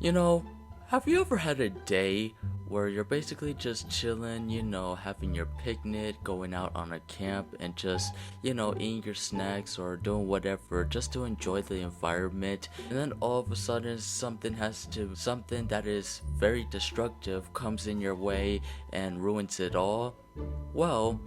You know, have you ever had a day where you're basically just chilling, having your picnic, going out on a camp, and just, eating your snacks or doing whatever just to enjoy the environment, and then all of a sudden something that is very destructive comes in your way and ruins it all? Well,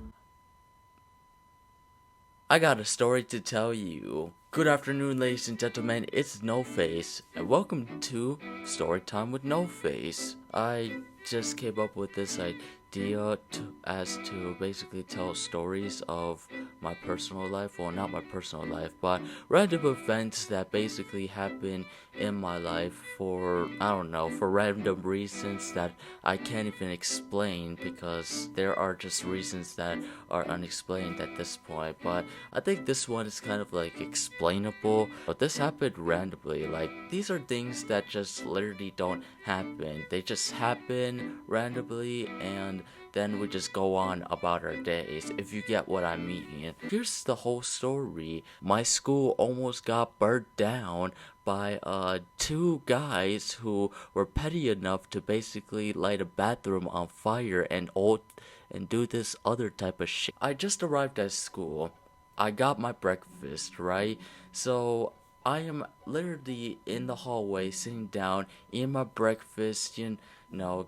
I got a story to tell you. Good afternoon, ladies and gentlemen, it's NullFace, and welcome to Storytime with NullFace. I just came up with this idea as to basically tell stories of my personal life, well, not my personal life, but random events that basically happen in my life for random reasons that I can't even explain, because there are just reasons that are unexplained at this point. But I think this one is kind of like explainable, but this happened randomly. Like, these are things that just literally don't happen. They just happen randomly, and then we just go on about our days, if you get what I mean. Here's the whole story. My school almost got burnt down by two guys who were petty enough to basically light a bathroom on fire and do this other type of shit. I just arrived at school. I got my breakfast, right? So I am literally in the hallway sitting down, eating my breakfast,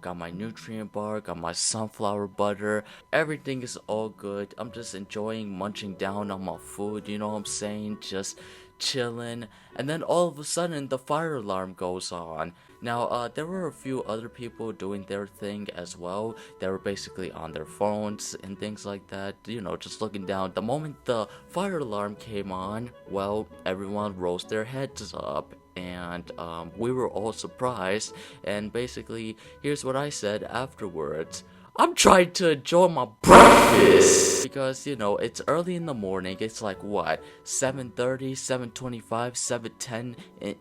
got my nutrient bar, got my sunflower butter, everything is all good. I'm just enjoying munching down on my food, you know what I'm saying? Just chilling, and then all of a sudden the fire alarm goes on. Now, there were a few other people doing their thing as well. They were basically on their phones and things like that, just looking down. The moment the fire alarm came on, well, everyone rose their heads up, and we were all surprised. And basically, here's what I said afterwards: I'm trying to enjoy my breakfast, because it's early in the morning. It's like what, 7:30, 7:25, 7:10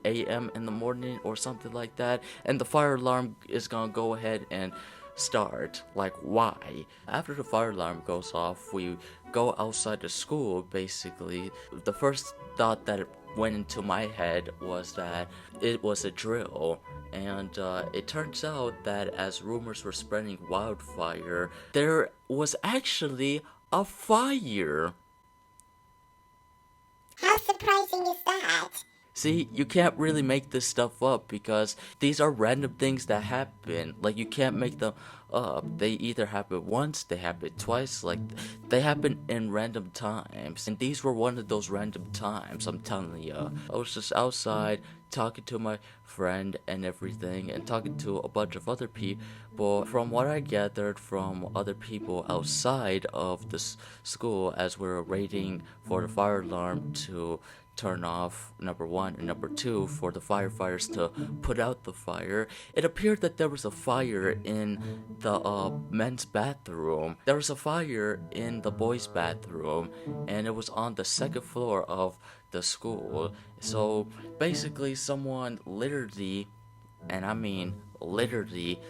a.m. in the morning or something like that, and the fire alarm is gonna go ahead and start. Like, why? After the fire alarm goes off, we go outside the school. Basically, the first thought that went into my head was that it was a drill. And it turns out that as rumors were spreading wildfire, there was actually a fire. How surprising is that? See, you can't really make this stuff up, because these are random things that happen. Like, you can't make them up. They either happen once, they happen twice, like, they happen in random times. And these were one of those random times, I'm telling you. I was just outside talking to my friend and everything, and talking to a bunch of other people. From what I gathered from other people outside of the school, as we were waiting for the fire alarm to turn off, number one, and number two, for the firefighters to put out the fire, it appeared that there was a fire in the men's bathroom. There was a fire in the boys' bathroom, and it was on the second floor of the school. So basically, someone literally, and I mean literally,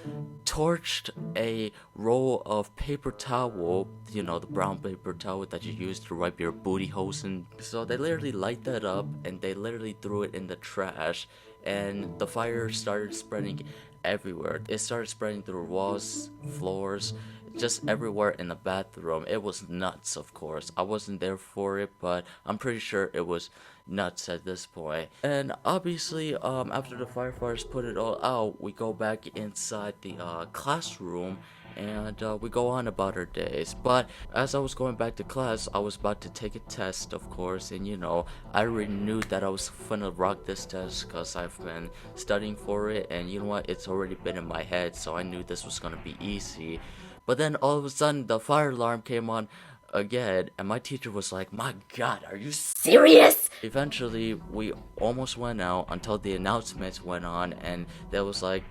torched a roll of paper towel, the brown paper towel that you use to wipe your booty holes in. So they literally light that up, and they literally threw it in the trash, and the fire started spreading everywhere. It started spreading through walls, floors, just everywhere in the bathroom. It was nuts, of course. I wasn't there for it, but I'm pretty sure it was nuts at this point. And obviously, after the firefighters put it all out, we go back inside the classroom, and we go on about our days. But as I was going back to class, I was about to take a test, of course, and I already knew that I was gonna rock this test, because I've been studying for it, and you know what, it's already been in my head, so I knew this was gonna be easy. But then all of a sudden, the fire alarm came on again, and my teacher was like, "My God, are you serious?" Eventually, we almost went out until the announcements went on, and there was like,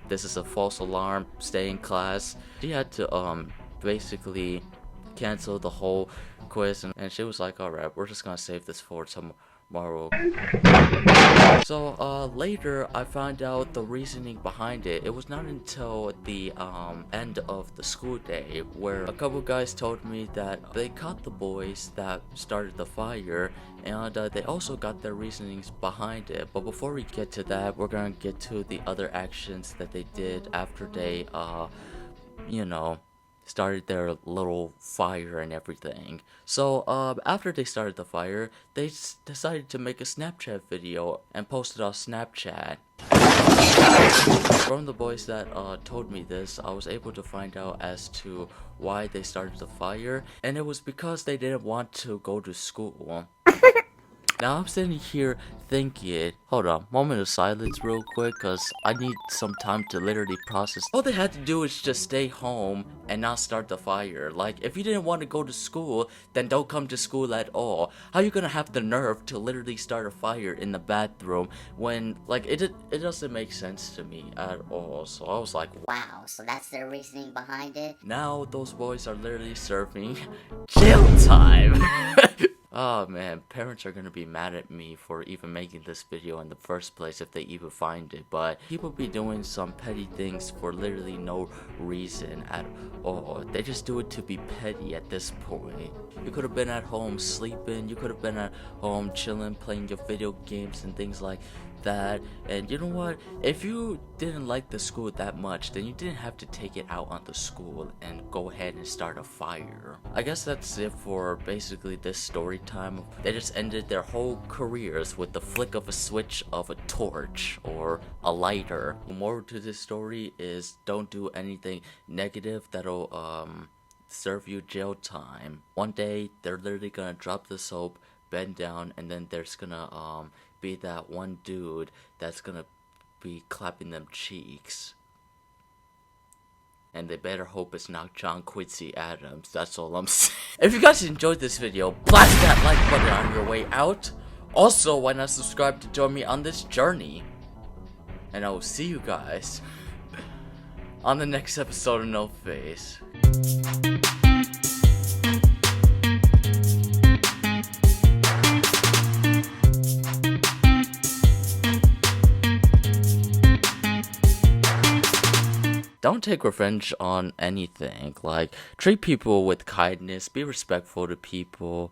this is a false alarm, stay in class. She had to basically cancel the whole quiz, and she was like, "Alright, we're just gonna save this for some Marvel. So later I found out the reasoning behind it. It was not until the end of the school day where a couple guys told me that they caught the boys that started the fire, and they also got their reasonings behind it. But before we get to that, we're gonna get to the other actions that they did after they you know, started their little fire and everything. So after they started the fire, they decided to make a Snapchat video and post it on Snapchat. From the boys that told me this, I was able to find out as to why they started the fire, and it was because they didn't want to go to school. Now I'm sitting here thinking, hold on, moment of silence real quick, cause I need some time to literally process. All they had to do is just stay home and not start the fire. Like, if you didn't want to go to school, then don't come to school at all. How you gonna have the nerve to literally start a fire in the bathroom when, like, it doesn't make sense to me at all. So I was like, Wow, so that's their reasoning behind it? now those boys are literally serving jail time. Oh man, parents are gonna be mad at me for even making this video in the first place if they even find it, but people be doing some petty things for literally no reason at all. They just do it to be petty at this point. You could have been at home sleeping, you could have been at home chilling, playing your video games and things like that. And you know what, if you didn't like the school that much, then you didn't have to take it out on the school and go ahead and start a fire. I guess that's it for basically this story time. They just ended their whole careers with the flick of a switch of a torch or a lighter. The moral to this story is don't do anything negative that'll serve you jail time. One day they're literally gonna drop the soap, bend down, and then there's gonna be that one dude that's gonna be clapping them cheeks. And they better hope it's not John Quincy Adams. That's all I'm saying. If you guys enjoyed this video, blast that like button on your way out. Also, why not subscribe to join me on this journey? And I will see you guys on the next episode of NullFace. Don't take revenge on anything. Like, treat people with kindness, be respectful to people.